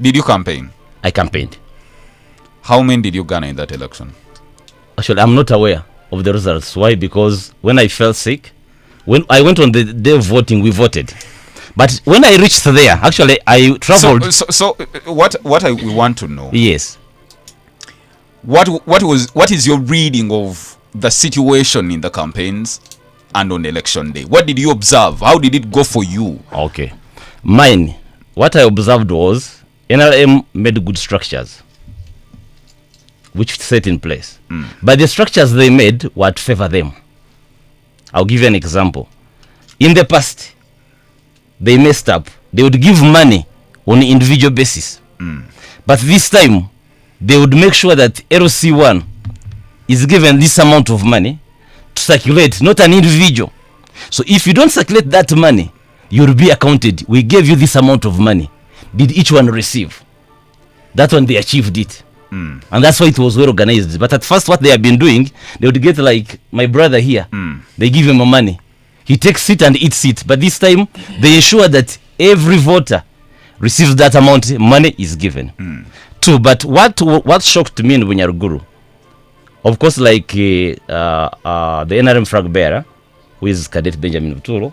Did you campaign? I campaigned. How many did you garner in that election? Actually, I'm not aware of the results. Why? Because when I fell sick, when I went on the day of voting, we voted. But when I reached there, actually, I traveled. So what we want to know? Yes. What is your reading of the situation in the campaigns and on election day? What did you observe? How did it go for you? Okay. Mine, what I observed was NRM made good structures which set in place. But the structures they made were to favor them. I'll give you an example. In the past, they messed up. They would give money on an individual basis. But this time, they would make sure that LC1 is given this amount of money to circulate, not an individual. So if you don't circulate that money, you'll be accounted. We gave you this amount of money. Did each one receive? That one, they achieved it. And that's why it was well organized. But at first, what they have been doing, they would get like my brother here. They give him money. He takes it and eats it. But this time, they ensure that every voter receives that amount money is given. Two, but what shocked me in Bunyaruguru, of course, like the NRM flag bearer, who is Cadet Benjamin Buturo,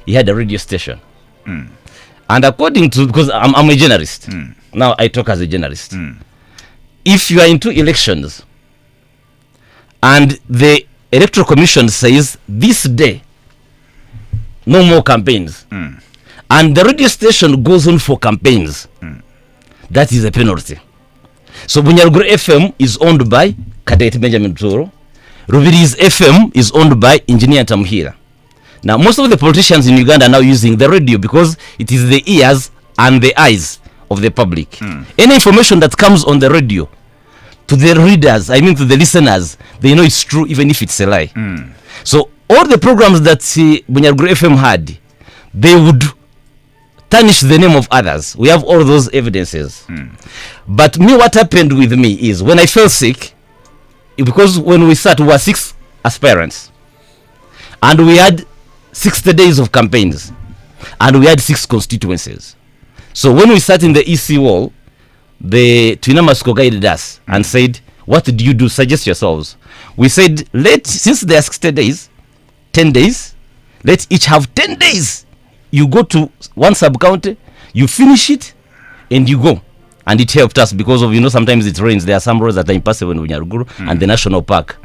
he had a radio station. And according to, because I'm a journalist, now I talk as a journalist. If you are into elections and the Electoral Commission says this day, no more campaigns, and the radio station goes on for campaigns, that is a penalty. So Bunyaruguru FM is owned by Cadet Benjamin Buturo. Rubiri's FM is owned by Engineer Tamuhira. Now, most of the politicians in Uganda are now using the radio because it is the ears and the eyes of the public. Any information that comes on the radio, to the readers, I mean to the listeners, they know it's true even if it's a lie. So all the programs that Bunyaruguru FM had, they would tarnish the name of others. We have all those evidences. But me, what happened with me is when I fell sick, because when we started, we were 6 aspirants. And we had 60 days of campaigns. And we had 6 constituencies. So when we sat in the EC wall, the Twinamasko guided us and said, what do you do? Suggest yourselves. We said, since there are 60 days, 10 days, let each have 10 days. You go to one sub-county, you finish it, and you go. And it helped us because of, sometimes it rains. There are some roads that are impassable in Bunyaruguru and the national park.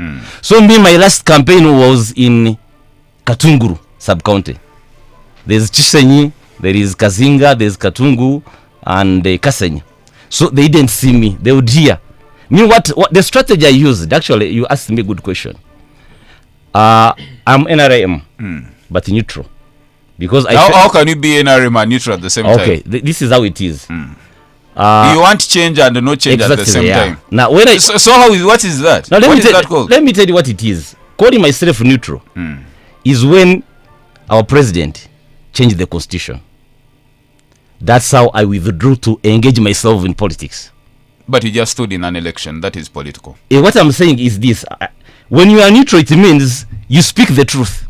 So my last campaign was in Katunguru sub-county. There's Chisenyi, there is Kazinga, there's Katungu, and Kasenyi. So they didn't see me. They would hear. What the strategy I used, actually, you asked me a good question. I'm NRM, but neutral. Because how can you be NRM and neutral at the same time? Okay, this is how it is. You want change and no change at the same time. Now, when what is that? Now, what is that called? Let me tell you what it is. Calling myself neutral is when our president changed the constitution. That's how I withdrew to engage myself in politics. But you just stood in an election. That is political. What I'm saying is this. When you are neutral, it means you speak the truth.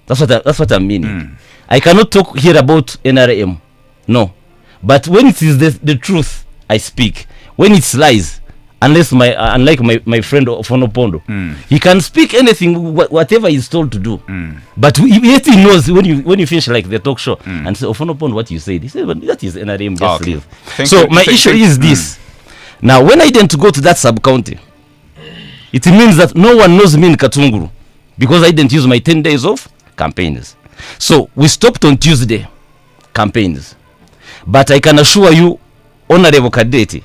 That's what I'm meaning. I cannot talk here about NRM. No. But when it is the truth, I speak. When it's lies, unless unlike my friend Ofonopondo, he can speak anything, whatever he's told to do. But yet he knows when you finish like the talk show and say, Ofonopondo, what you said, he said, well, that is NRM, just leave. So my issue is this. Now, when I didn't go to that sub-county, it means that no one knows me in Katunguru because I didn't use my 10 days of campaigns. So we stopped on Tuesday campaigns. But I can assure you, Honorable Kadeti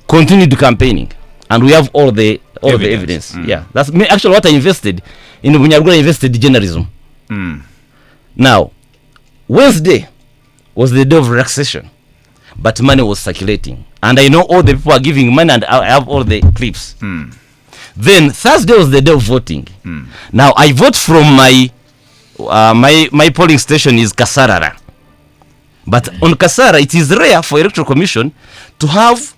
continued campaigning, and we have all the evidence. Yeah, that's me. Actually, what I invested in Bunyaruguru, I invested in journalism. Now, Wednesday was the day of relaxation, but money was circulating, and I know all the people are giving money, and I have all the clips. Then Thursday was the day of voting. Now I vote from my polling station is Kasarara. But on Kasara, it is rare for Electoral Commission to have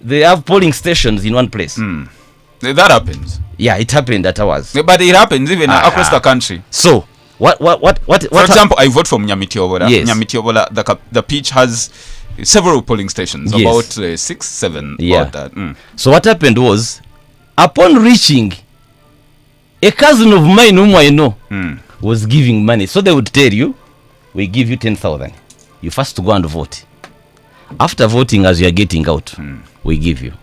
they have polling stations in one place. That happens. Yeah, it happened at ours. But it happens even across the country. So, For example, I vote from Nyamitiobola. Yes. Nyamitiobola, the pitch has several polling stations, Yes. about 6, 7. Yeah. About that. So what happened was, upon reaching, a cousin of mine whom I know was giving money. So they would tell you, we give you 10,000. You first go and vote. After voting, as you are getting out, we give you.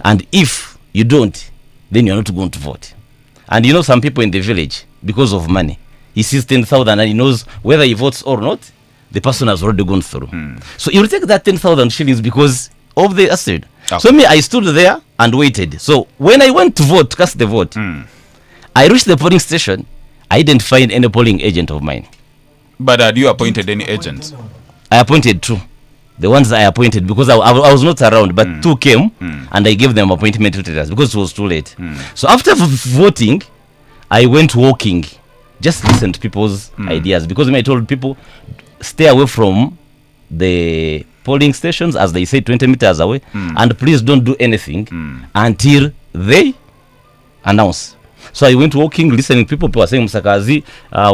And if you don't, then you're not going to vote. And you know some people in the village, because of money, he sees 10,000 and he knows whether he votes or not, the person has already gone through. So he will take that 10,000 shillings because of the asset. Okay. So me, I stood there and waited. So when I went to vote, cast the vote, I reached the polling station. I didn't find any polling agent of mine. But had you appointed any agents? I appointed 2. The ones I appointed, because I was not around, but 2 came and I gave them appointment letters because it was too late. So after voting, I went walking, just listen to people's ideas, because I told people, stay away from the polling stations, as they say, 20 meters away, and please don't do anything until they announce. So I went walking, listening. People were saying, Msakazi,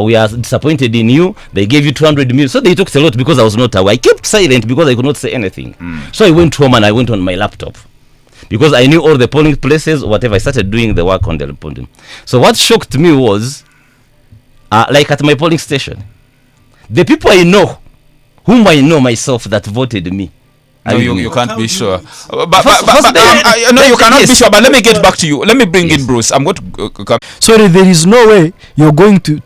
we are disappointed in you. They gave you 200 million. So they talked a lot because I was not aware. I kept silent because I could not say anything. So I went home and I went on my laptop because I knew all the polling places, whatever. I started doing the work on the polling. So what shocked me was, like at my polling station, the people I know, whom I know myself, that voted me. No, you can't be sure. But no, you cannot be sure. But let me get back to you. Let me bring in Bruce. I'm going to come. Sorry, there is no way you're going to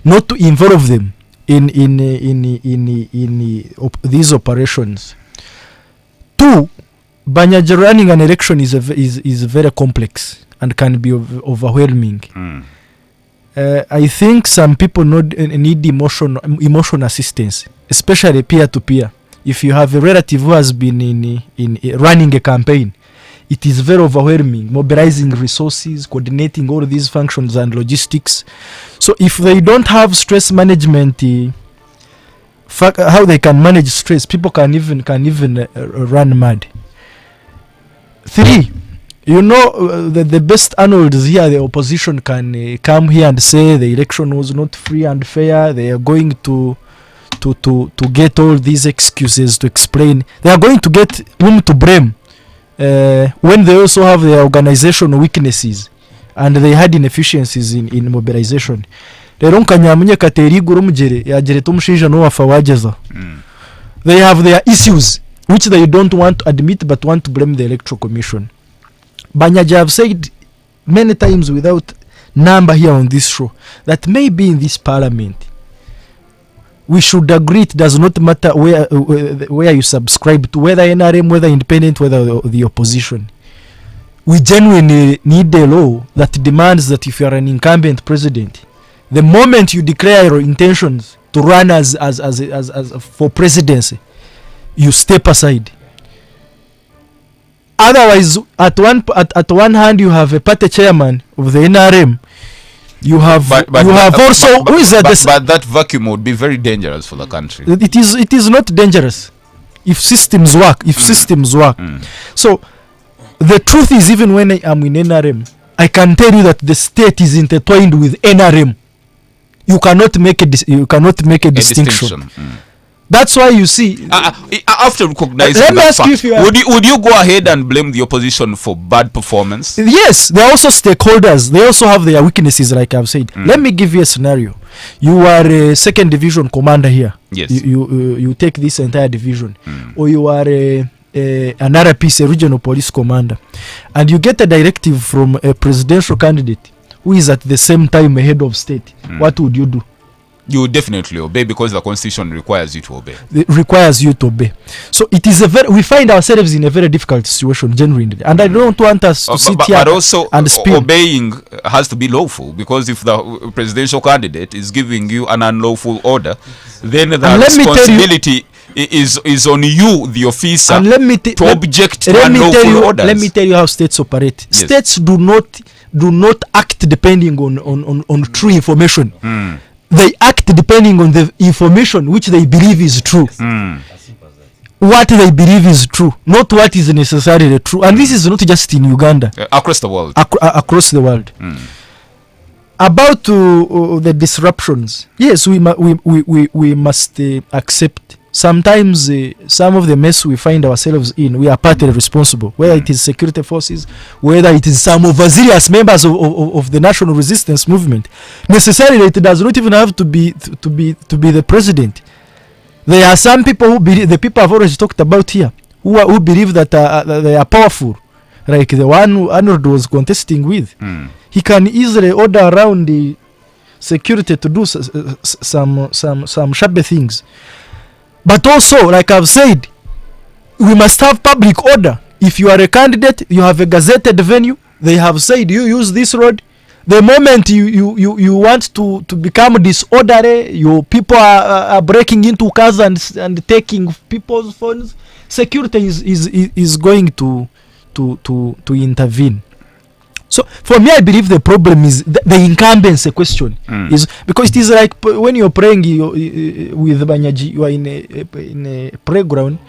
not to involve them in these operations. 2, Banyaje running an election is very complex and can be overwhelming. I think some people need emotional assistance, especially peer to peer. If you have a relative who has been in running a campaign, it is very overwhelming, mobilizing resources, coordinating all these functions and logistics. So if they don't have stress management, how they can manage stress, people can even run mad. 3, the best annals here, the opposition can come here and say the election was not free and fair. They are going to get all these excuses to explain. They are going to get whom to blame when they also have their organizational weaknesses and they had inefficiencies in mobilization. They have their issues which they don't want to admit but want to blame the Electoral Commission. Banyaje have said many times without number here on this show that maybe in this parliament we should agree it does not matter where you subscribe to, whether NRM, whether independent, whether the opposition. We genuinely need a law that demands that if you are an incumbent president, the moment you declare your intentions to run as for presidency, you step aside. Otherwise, at one hand you have a party chairman of the NRM. You have also who is that? But that vacuum would be very dangerous for the country. It is not dangerous if systems work. So the truth is, even when I am in NRM, I can tell you that the state is intertwined with NRM. You cannot make a distinction. That's why you see. After recognizing that fact, would you go ahead and blame the opposition for bad performance? Yes, they are also stakeholders. They also have their weaknesses, like I've said. Let me give you a scenario. You are a 2nd division commander here. Yes. You take this entire division, or you are another piece, a regional police commander, and you get a directive from a presidential candidate who is at the same time a head of state. What would you do? You would definitely obey because the constitution requires you to obey. It requires you to obey. So it is we find ourselves in a very difficult situation, genuinely. And I don't want us to sit here but also and spin. Obeying has to be lawful, because if the presidential candidate is giving you an unlawful order, then the responsibility is on you, the officer, to object to unlawful orders. Let me tell you how states operate. Yes. States do not act depending on true information. They act depending on the information which they believe is true. What they believe is true, not what is necessarily true. And this is not just in Uganda. Across the world. Across the world. about the disruptions, yes, we must accept. Sometimes some of the mess we find ourselves in, we are partly responsible, whether it is security forces, whether it is some overzealous members of the national resistance movement. Necessarily, it does not even have to be the president. There are some people who believe, the people I've already talked about here, who believe that they are powerful, like the one who Arnold was contesting with. He can easily order around the security to do some shabby things. But also, like I've said, we must have public order. If you are a candidate, you have a gazetted venue. They have said you use this road. The moment you want to become disorderly, your people are breaking into cars and taking people's phones, security is going to intervene. So for me, I believe the problem is the incumbency question. Is because it is like when you're praying with Banyaji, you are in a playground.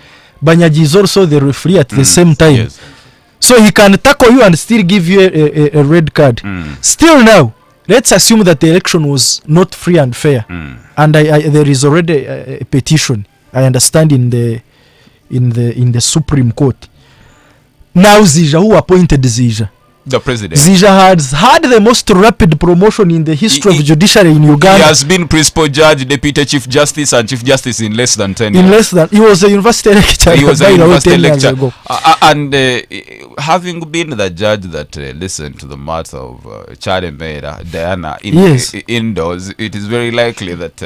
Banyaji is also the referee at the same time. Yes. So he can tackle you and still give you a red card. Still now, let's assume that the election was not free and fair, and there is already a petition. I understand in the Supreme Court. Now Zija, who appointed Zija? The president. Zija has had the most rapid promotion in the history of judiciary in Uganda. He has been principal judge, deputy chief justice, and chief justice in less than 10 years. In less than, he was a university lecturer. He was a university lecturer. And having been the judge that listened to the matter of Charlie Meira, Diana, indoors, it is very likely that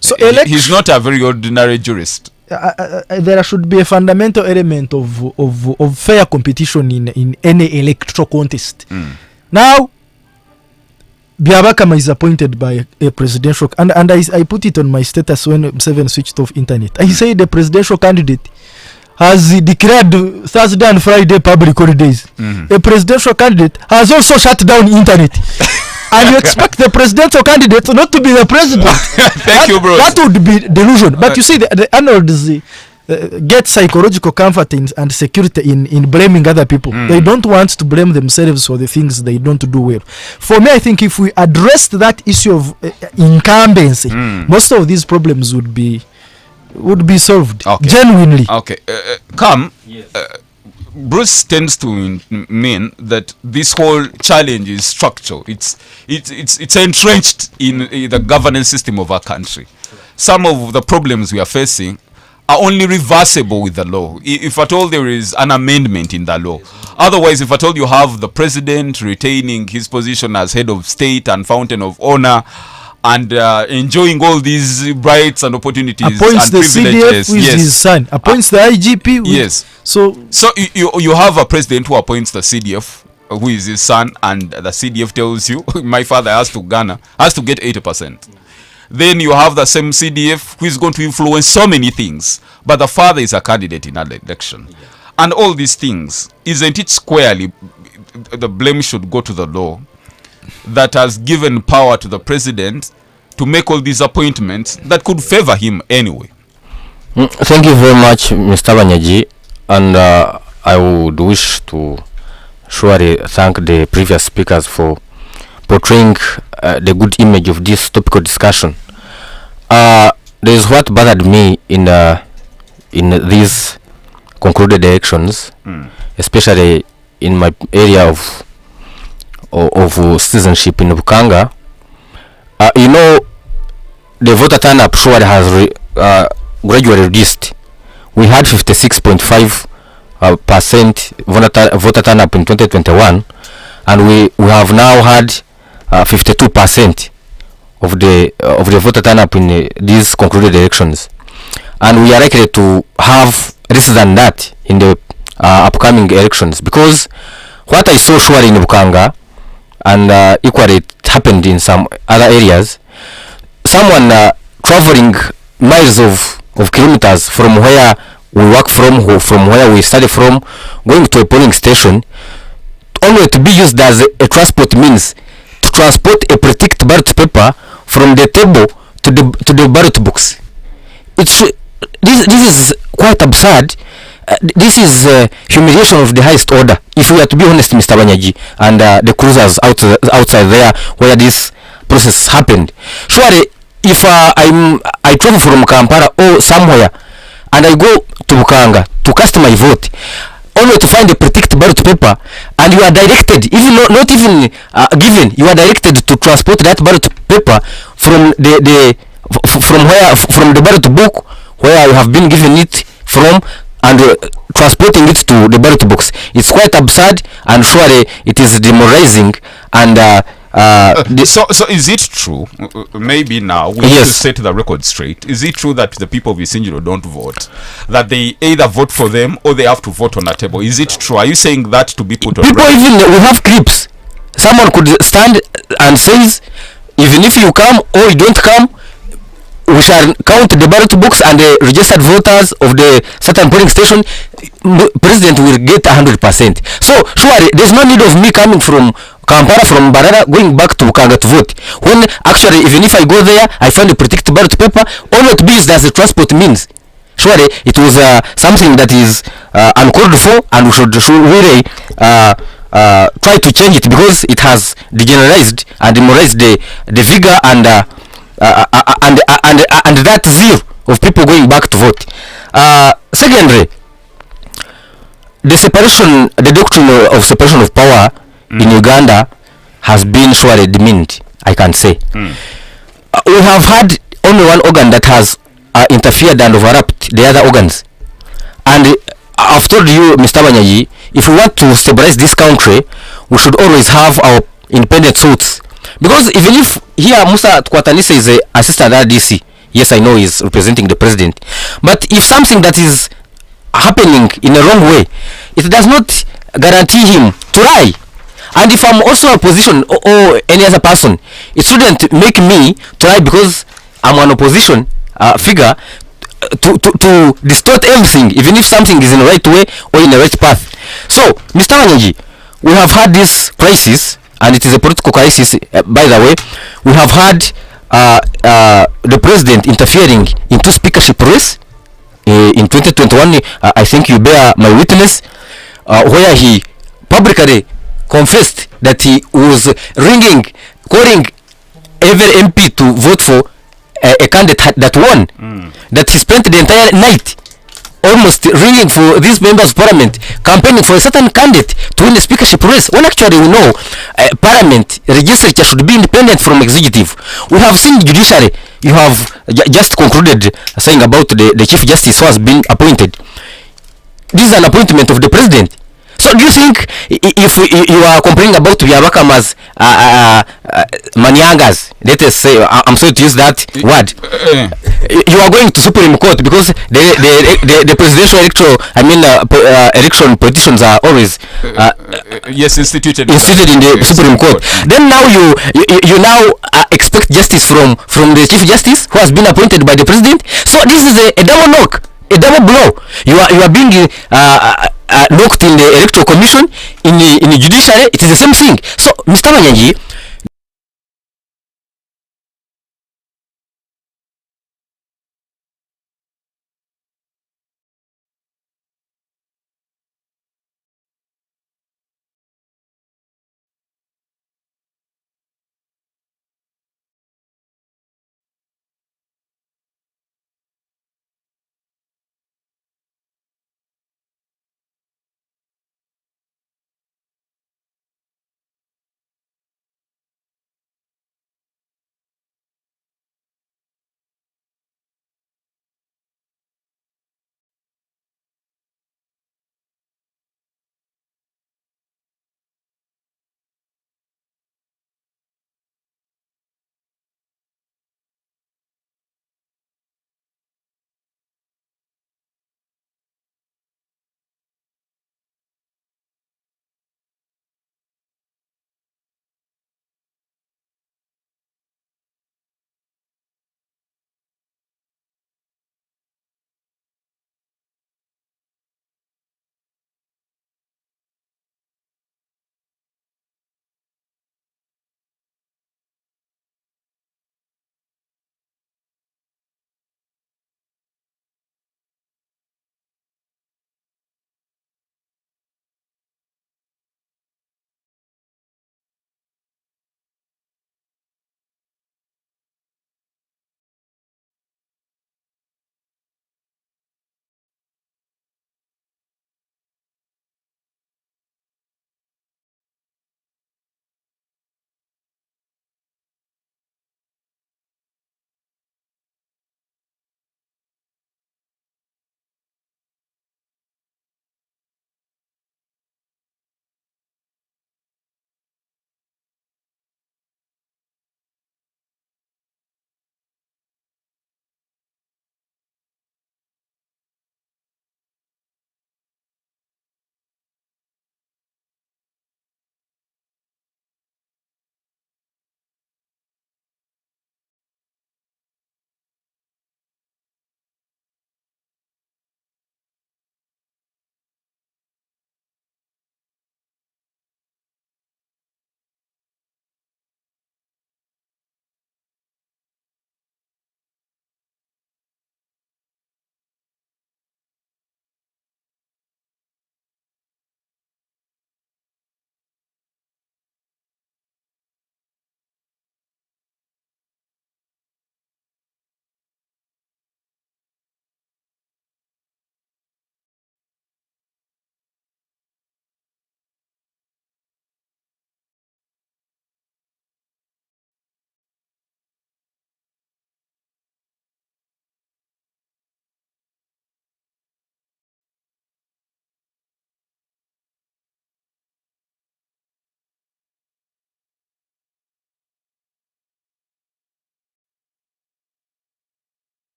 so he's not a very ordinary jurist. There should be a fundamental element of fair competition in any electoral contest. Now, Byabakama is appointed by a presidential, and I put it on my status when Seven switched off internet. I say the presidential candidate has declared Thursday and Friday public holidays. A presidential candidate has also shut down internet. And you expect the presidential candidate not to be the president. Thank you, bro. That would be delusion. But you see, the Arnolds get psychological comfort and security in blaming other people. They don't want to blame themselves for the things they don't do well. For me, I think if we addressed that issue of incumbency, most of these problems would be solved. Okay. Genuinely. Okay. Yes. Bruce tends to mean that this whole challenge is structural. It's entrenched in the governance system of our country. Some of the problems we are facing are only reversible with the law, if at all there is an amendment in the law. Otherwise, if at all you have the president retaining his position as head of state and fountain of honor, and enjoying all these rights and opportunities, appoints and the privileges. CDF with his son, appoints the IGP with, yes. So you have a president who appoints the CDF, who is his son, and the CDF tells you, my father has to get 80%. Then you have the same CDF who is going to influence so many things, but the father is a candidate in an election. And all these things, isn't it squarely the blame should go to the law that has given power to the president to make all these appointments that could favor him anyway? Thank you very much, Mr. Banyaji, and I would wish to surely thank the previous speakers for portraying the good image of this topical discussion. There is what bothered me in these concluded elections, especially in my area of citizenship in Bukanga. The voter turn-up surely has gradually reduced. We had 56.5% voter turn-up in 2021, and we have now had 52% of the voter turn-up in these concluded elections, and we are likely to have less than that in the upcoming elections, because what I saw surely in Bukanga, and equally it happened in some other areas, someone traveling miles of kilometers from where we work from where we study from, going to a polling station only to be used as a transport means to transport a pre-ticked ballot paper from the table to the ballot box. This is quite absurd, this is humiliation of the highest order. If we are to be honest, Mr. Banyaji, and the cruisers outside there where this process happened, surely if I travel from Kampala or somewhere and I go to Bukanga to cast my vote, only to find a protected ballot paper, and you are directed, even not even given, you are directed to transport that ballot paper from from the ballot book where you have been given it from, and transporting it to the ballot box. It's quite absurd, and surely it is demoralizing. And so is it true, maybe now we need to set the record straight, is it true that the people of Isinjiro don't vote, that they either vote for them or they have to vote on a table? Is it true? Are you saying that to be put on people record? Even we have clips, someone could stand and says, even if you come or you don't come, we shall count the ballot books and the registered voters of the certain polling station. President will get 100%. So surely there's no need of me coming from Kampala, from Barara, going back to Bukanga to vote, when actually even if I go there I find a protected ballot paper, all it be is as a transport means. Surely it was something that is uncalled for, and we should really try to change it, because it has degenerated and demoralized the vigor and that zeal of people going back to vote. Secondly, the doctrine of separation of power in Uganda has been surely demeaned, I can say. We have had only one organ that has interfered and overlapped the other organs. And I've told you, Mr. Banyaji, if we want to stabilize this country, we should always have our independent thoughts. Because even if here Musa Kwatanisa is the assistant RDC, yes, I know he's representing the president, but if something that is happening in a wrong way, it does not guarantee him to lie. And if I'm also a opposition or any other person, it shouldn't make me to lie because I'm an opposition figure to distort everything, even if something is in the right way or in the right path. So, Mr. Wanyaji, we have had this crisis, and it is a political crisis, by the way. We have had the president interfering into speakership race in 2021. I think you bear my witness, where he publicly confessed that he was calling every MP to vote for a candidate that won. That he spent the entire night almost ringing for these members of parliament, campaigning for a certain candidate to win the speakership race, when actually we know parliament legislature should be independent from executive. We have seen judiciary. You have just concluded saying about the chief justice who has been appointed. This is an appointment of the president. So do you think if you are complaining about Byabakama's Manyangas, let us say, I'm sorry to use that word, you are going to Supreme Court because the presidential election politicians are always instituted in the Supreme Court. Then now you now expect justice from the chief justice who has been appointed by the president. So this is a double knock, a double blow. You are being knocked in the electoral commission, in the judiciary. It is the same thing. So Mr. Manyanji,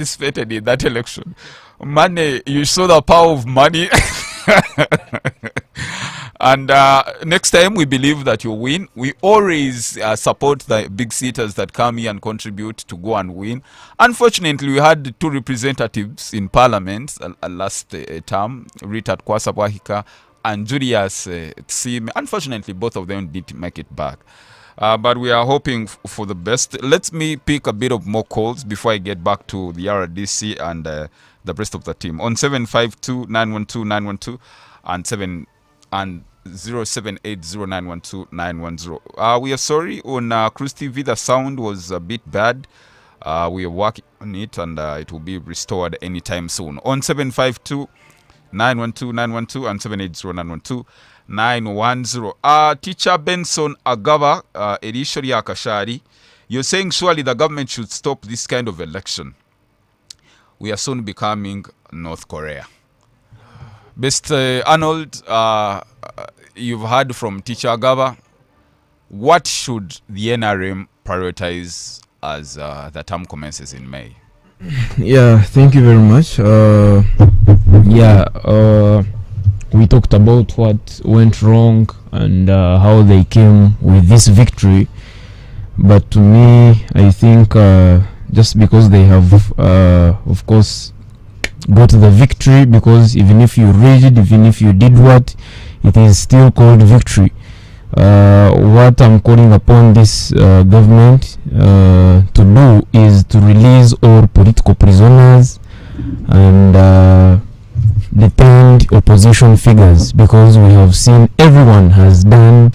participated in that election. Money, you saw the power of money. And next time we believe that you win. We always support the big seaters that come here and contribute to go and win. Unfortunately, we had 2 representatives in parliament last term, Rita Kwasa Bwahika and Julius Tsime. Unfortunately, both of them didn't make it back. But we are hoping for the best. Let me pick a bit of more calls before I get back to the RDC and the rest of the team. On 752-912-912 and 0780912910. We are sorry, on Crooze TV the sound was a bit bad. We are working on it, and it will be restored anytime soon. On 752-912-912 and 780-912-910. Teacher Benson Agaba, Elishori Akashari, you're saying surely the government should stop this kind of election. We are soon becoming North Korea. Best Arnold, you've heard from Teacher Agaba. What should the NRM prioritize as the term commences in May? Yeah, thank you very much. We talked about what went wrong and how they came with this victory. But to me, I think just because they have, of course, got the victory, because even if you read, even if you did what, it is still called victory. What I'm calling upon this government to do is to release all political prisoners and detained opposition figures, because we have seen everyone has done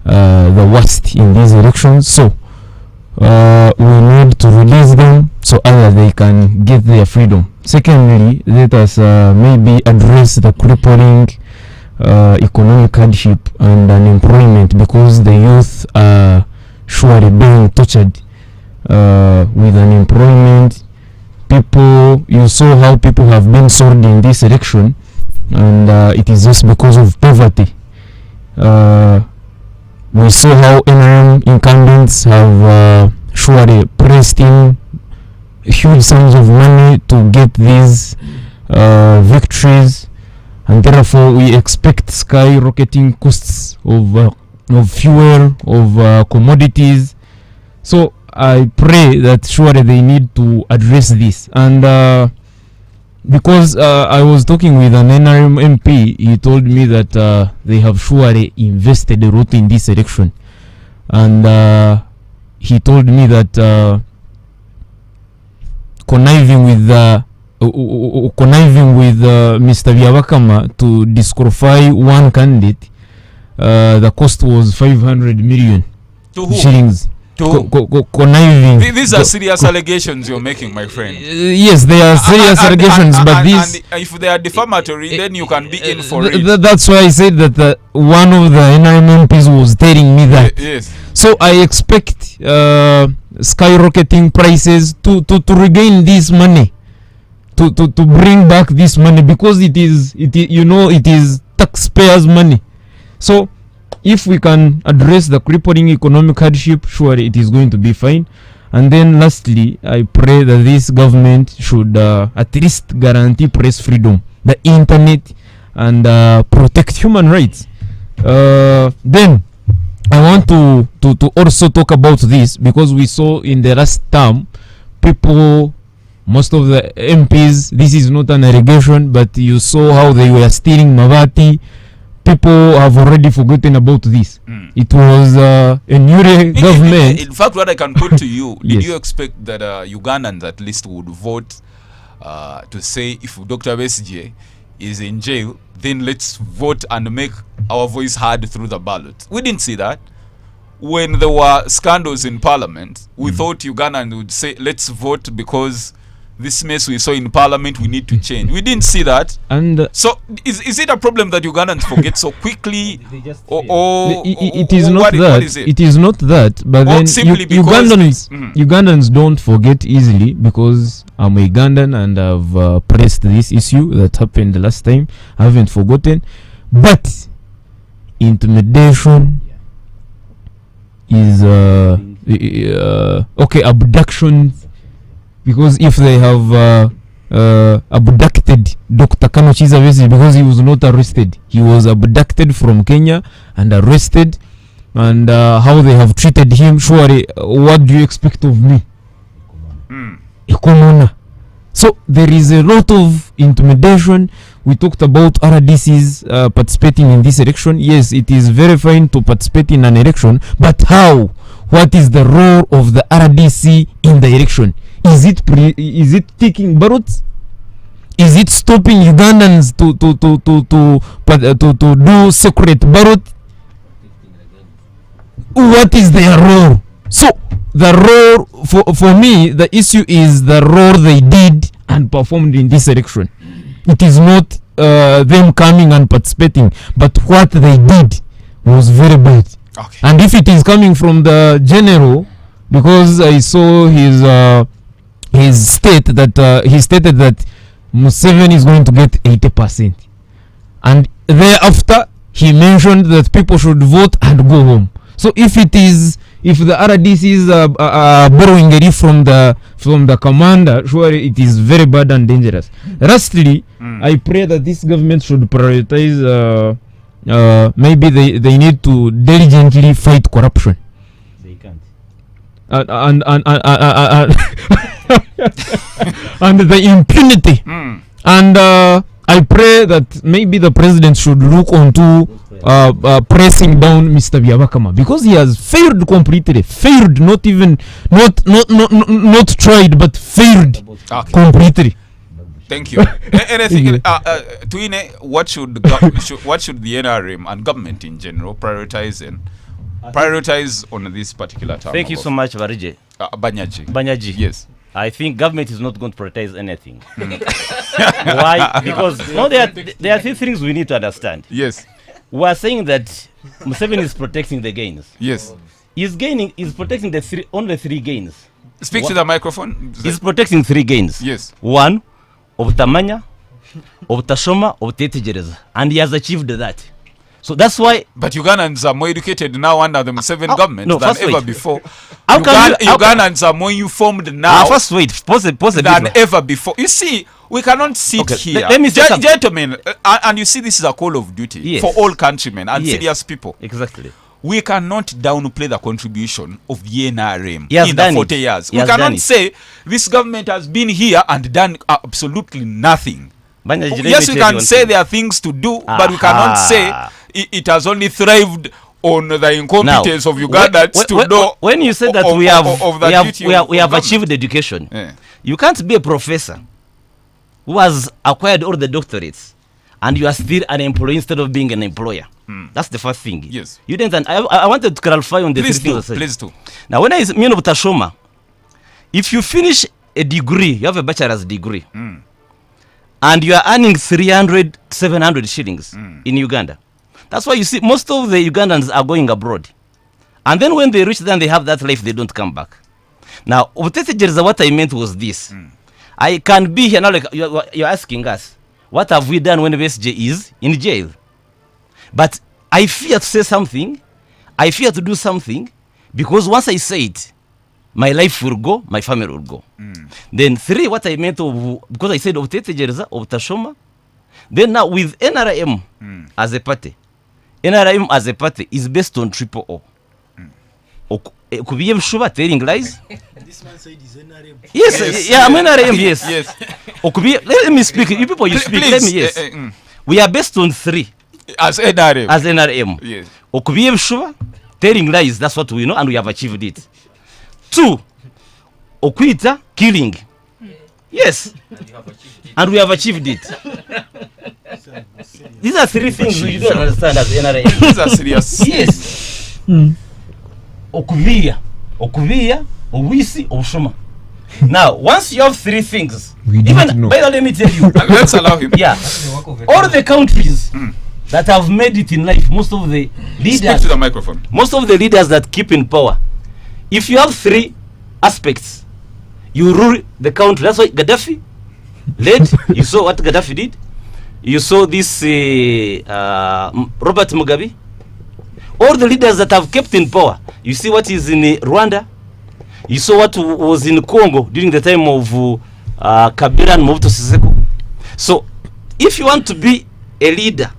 the worst in these elections. So we need to release them so either they can get their freedom. Secondly, let us maybe address the crippling economic hardship and unemployment, because the youth are surely being tortured with unemployment. People, you saw how people have been sold in this election, and it is just because of poverty. We saw how NRM incumbents have surely pressed in huge sums of money to get these victories, and therefore we expect skyrocketing costs of fuel, of commodities. So I pray that surely they need to address this. And because I was talking with an NRM MP, he told me that they have surely invested a lot in this election. And he told me that conniving with Mr. Byabakama to disqualify one candidate, the cost was 500 million shillings. Conniving. These are serious allegations you're making, my friend. Yes, they are serious allegations, but these... And if they are defamatory, then you can be in for it. That's why I said that one of the NRM MPs was telling me that. Yes. So I expect skyrocketing prices to regain this money, to bring back this money, because it is taxpayers' money. So if we can address the crippling economic hardship, surely it is going to be fine. And then lastly, I pray that this government should at least guarantee press freedom, the internet, and protect human rights. Then I want to also talk about this, because we saw in the last term, people, most of the MPs, this is not an allegation, but you saw how they were stealing Mavati. People have already forgotten about this. It was a new government. In fact, what I can put to you, Yes. did you expect that Ugandans at least would vote to say, if Dr. Besigye is in jail, then let's vote and make our voice heard through the ballot? We didn't see that. When there were scandals in parliament, we thought Ugandans would say, let's vote because this mess we saw in parliament, we need to change. We didn't see that. And so is it a problem that Ugandans forget so quickly? It is not that. What is it? It is not that. But then Ugandans don't forget easily, because I'm a Ugandan and I've pressed this issue that happened last time. I haven't forgotten. But intimidation is okay. Abduction because if they have abducted Dr. Kano Chiza because he was not arrested, he was abducted from Kenya and arrested, and how they have treated him, surely what do you expect of me? A commoner. So there is a lot of intimidation. We talked about RDCs participating in this election. Yes, it is very fine to participate in an election, but how? What is the role of the RDC in the election? Is it taking ballots? Is it stopping Ugandans to do secret ballot? What is their role? So the role for me, the issue is the role they did and performed in this election. It is not them coming and participating, but what they did was very bad. Okay. And if it is coming from the general, because I saw his state that he stated that Museveni is going to get 80%, and thereafter he mentioned that people should vote and go home. So if the RDCs are borrowing a leaf from the commander, surely it is very bad and dangerous. Lastly, I pray that this government should prioritize. Maybe they need to diligently fight corruption. They can't. And the impunity. And I pray that maybe the president should look onto pressing down Mr. Byabakama, because he has failed completely. Failed, not tried, but failed completely. Thank you. Anything, Twine, what should the NRM and government in general prioritize on this particular time? Thank you so much, Varije. Banyaji. Yes. I think government is not going to prioritize anything. Why? Because there are three things we need to understand. Yes. We are saying that Museveni is protecting the gains. Yes. He's protecting only three gains. Speak to the microphone. He's protecting three gains. Yes. One, obutamanya, obutashoma, obutetegereza, and he has achieved that. So that's why. But Ugandans are more educated now under the Museveni government than ever before. Ugandans are more informed now than ever before. You see, we cannot sit here. Let me say gentlemen, and you see, this is a call of duty for all countrymen and serious people. Exactly. We cannot downplay the contribution of the NRM in the 40 years. We cannot say this government has been here and done absolutely nothing. Yes, we can say there are things to do, but we cannot say it has only thrived on the incompetence of Ugandans to know. When you say that we have achieved education, you can't be a professor who has acquired all the doctorates and you are still an employee instead of being an employer. That's the first thing. Yes. You didn't. I wanted to clarify on the three things. Please do. Now, when I mean of Tashoma, if you finish a degree, you have a bachelor's degree, and you are earning 300, 700 shillings in Uganda. That's why you see most of the Ugandans are going abroad. And then when they reach there and they have that life, they don't come back. Now, what I meant was this. I can be here now, like you're asking us, what have we done when BSJ is in jail? But I fear to say something. I fear to do something, because once I say it, my life will go, my family will go. Then three, what I meant of, because I said of Tetegereza, of Tashoma. Then now with NRM as a party, NRM as a party is based on triple O. Could be Shuba telling lies. This man said he's NRM. Yes, yeah, I'm NRM, yes. Let me speak. You people, you speak. Let me, yes. We are based on three. As NRM. Yes. Okubiye Shuba telling lies, that's what we know, and we have achieved it. Two, Okwita killing. Yes. And we have achieved it. These are three things you don't understand as NRM. These are serious. Yes. Okuvia, Owisi, Oshoma. Now, once you have three things, let me tell you. Let's allow him. Yeah. All the countries that have made it in life, most of the leaders. Speak to the microphone. Most of the leaders that keep in power, if you have three aspects, you rule the country. That's why Gaddafi led. You saw what Gaddafi did. You saw this Robert Mugabe. All the leaders that have kept in power, you see what is in Rwanda. You saw what was in Congo during the time of Kabila and Mobutu Sese. So, if you want to be a leader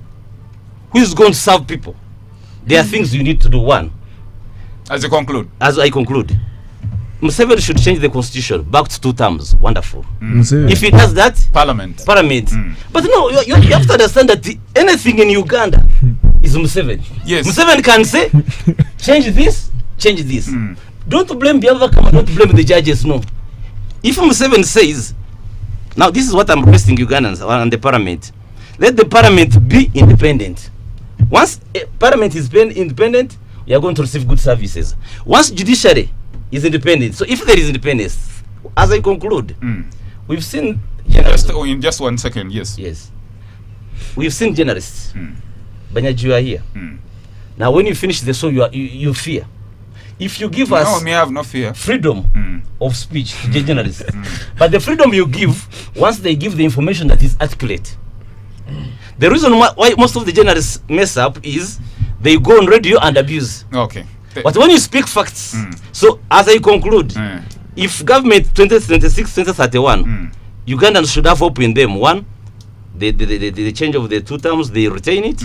who is going to serve people, there are things you need to do. One, as I conclude, Museveni should change the constitution back to 2 terms. Wonderful. If he does that, Parliament. But no, you have to understand that anything in Uganda is Museveni. Yes. Museveni can say, change this. Don't blame the other camera, don't blame the judges, no. If Museveni says, now this is what I'm requesting Ugandans and the parliament, let the parliament be independent. Once parliament is independent, you are going to receive good services. Once judiciary is independent, so if there is independence, as I conclude, we've seen in just 1 second. Yes, we've seen journalists. Banyaji, you are here. Now when you finish the show, you fear. If you give us I have no fear. freedom of speech to the journalists, but the freedom you give, once they give the information that is accurate, the reason why most of the journalists mess up is they go on radio and abuse. Okay. But when you speak facts, so as I conclude, if government 2026, 2031, Ugandans should have hope in them. One, the change of the 2 terms, they retain it.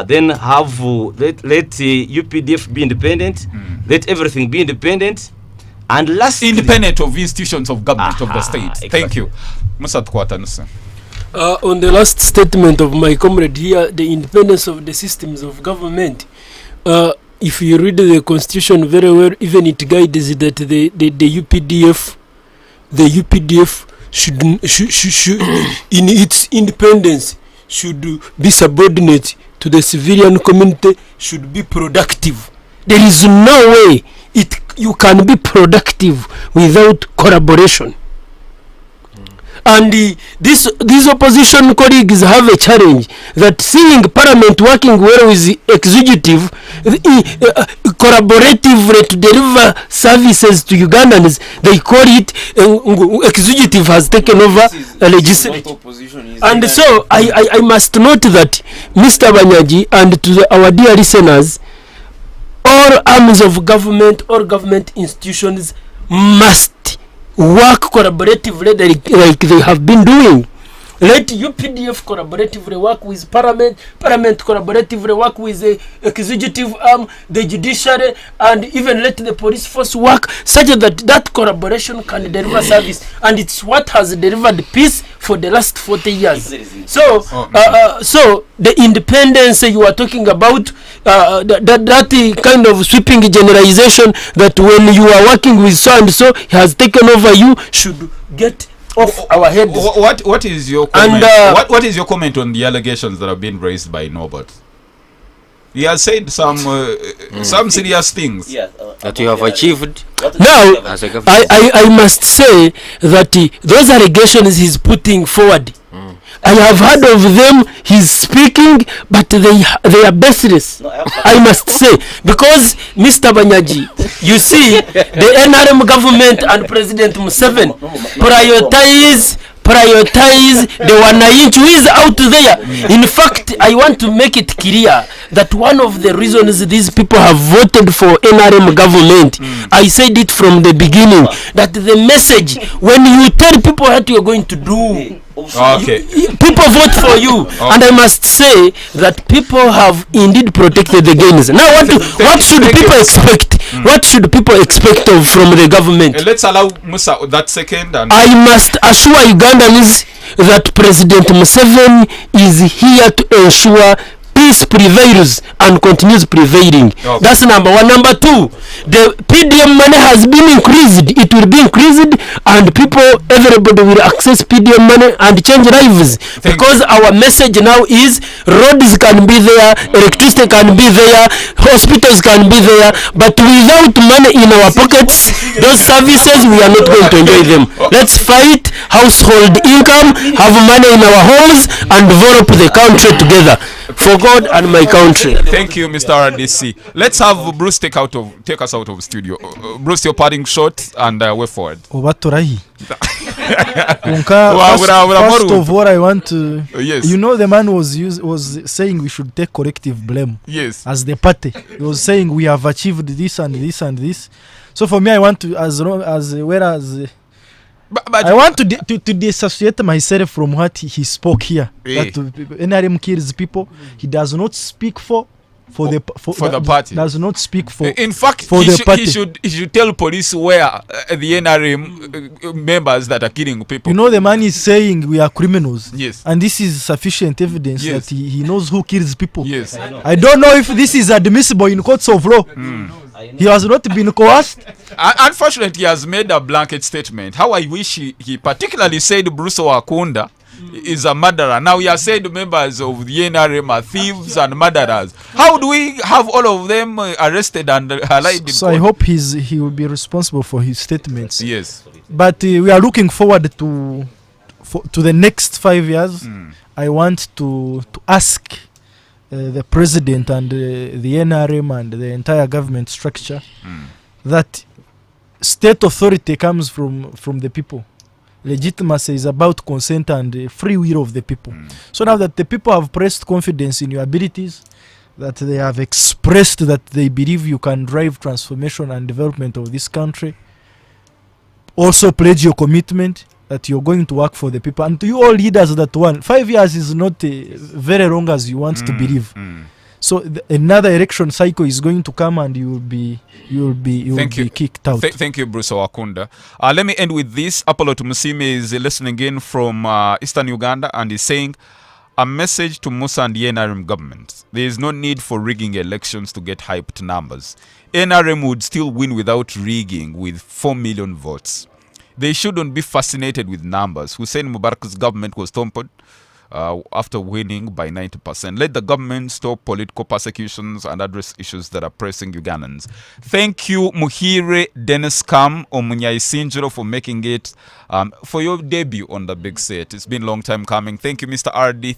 Then have let UPDF be independent, let everything be independent, and lastly, independent of institutions of government of the state. Exactly. Thank you, Musa Tukwatanuse. On the last statement of my comrade here, the independence of the systems of government, if you read the constitution very well, even it guides that the UPDF should in its independence should be subordinate to the civilian community, should be productive. There is no way you can be productive without collaboration. And these opposition colleagues have a challenge that seeing parliament working well with the executive collaboratively to deliver services to Ugandans, they call it executive has taken over legislature. And so I must note that Mr. Banyaji and to our dear listeners, all arms of government, all government institutions must work collaboratively like they have been doing. Let UPDF collaboratively work with Parliament collaboratively work with the executive arm, the judiciary, and even let the police force work such that collaboration can deliver service. And it's what has delivered peace for the last 40 years. So, so the independence you are talking about, that kind of sweeping generalization that when you are working with so and so he has taken over, you should get off our heads. What is your comment? What is your comment on the allegations that have been raised by Norbert? He has said some serious things that you have achieved. Now, I must say that those allegations he's putting forward, I have heard of them. He's speaking, but they are baseless. I must say, because Mr. Banyaji, you see, the NRM government and President Museveni prioritize the wananchi who is out there. In fact, I want to make it clear that one of the reasons these people have voted for NRM government, I said it from the beginning, that the message, when you tell people what you are going to do, people vote for you. And I must say that people have indeed protected the gains. Now what should people expect? What should people expect from the government? Let's allow Musa that second. And I must assure Ugandans that President Museveni is here to ensure peace prevails and continues prevailing. That's number one. Number two, the PDM money has been increased. It will be increased, and everybody will access PDM money and change lives. Because our message now is roads can be there, electricity can be there, hospitals can be there, but without money in our pockets, those services, we are not going to enjoy them. Let's fight household income, have money in our homes, and develop the country together. For God and my country. Thank you, Mr. RDC. Let's have Bruce take us out of studio. Bruce, your parting shot and way forward. First of all, I want to. Yes. You know, the man was saying we should take collective blame. Yes. As the party, he was saying we have achieved this and this and this. So for me, I want to, But I want to dissociate myself from what he spoke here. That NRM kills people. He does not speak for the party. Does not speak for. In fact, for the party. He should tell police where the NRM members that are killing people. You know, the man is saying we are criminals. Yes. And this is sufficient evidence that he knows who kills people. Yes. I don't know if this is admissible in courts of law. He has not been coerced. Unfortunately, he has made a blanket statement. How I wish he particularly said Bruce Wakunda is a murderer. Now he has said members of the NRM are thieves and murderers. How do we have all of them arrested and allied? So I hope he will be responsible for his statements. Yes. But we are looking forward to the next 5 years. I want to ask the president and the NRM and the entire government structure that state authority comes from the people. Legitimacy is about consent and free will of the people. So now that the people have pressed confidence in your abilities, that they have expressed that they believe you can drive transformation and development of this country, also pledge your commitment that you're going to work for the people. And to you all leaders that want, 5 years is not very long as you want to believe. So another election cycle is going to come and you will be kicked out. Thank you, Bruce Wakunda. Let me end with this. Apollo Tumusime is listening in from Eastern Uganda and is saying, a message to Musa and the NRM government. There is no need for rigging elections to get hyped numbers. NRM would still win without rigging with 4 million votes. They shouldn't be fascinated with numbers. Hussein Mubarak's government was toppled after winning by 90%. Let the government stop political persecutions and address issues that are pressing Ugandans. Thank you, Muhire Dennis Kam Omunyai Sinjiro, for making it for your debut on the big set. It's been a long time coming. Thank you, Mr. RD.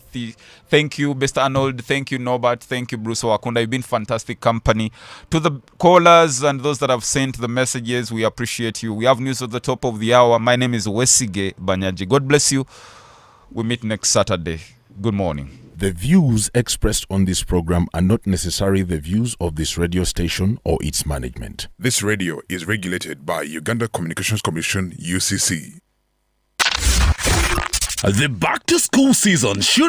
Thank you, Mr. Arnold. Thank you, Norbert. Thank you, Bruce Wakunda. You've been fantastic company. To the callers and those that have sent the messages, we appreciate you. We have news at the top of the hour. My name is Wesige Banyaji. God bless you. We meet next Saturday. Good morning. The views expressed on this program are not necessarily the views of this radio station or its management. This radio is regulated by Uganda Communications Commission, UCC. The back-to-school season should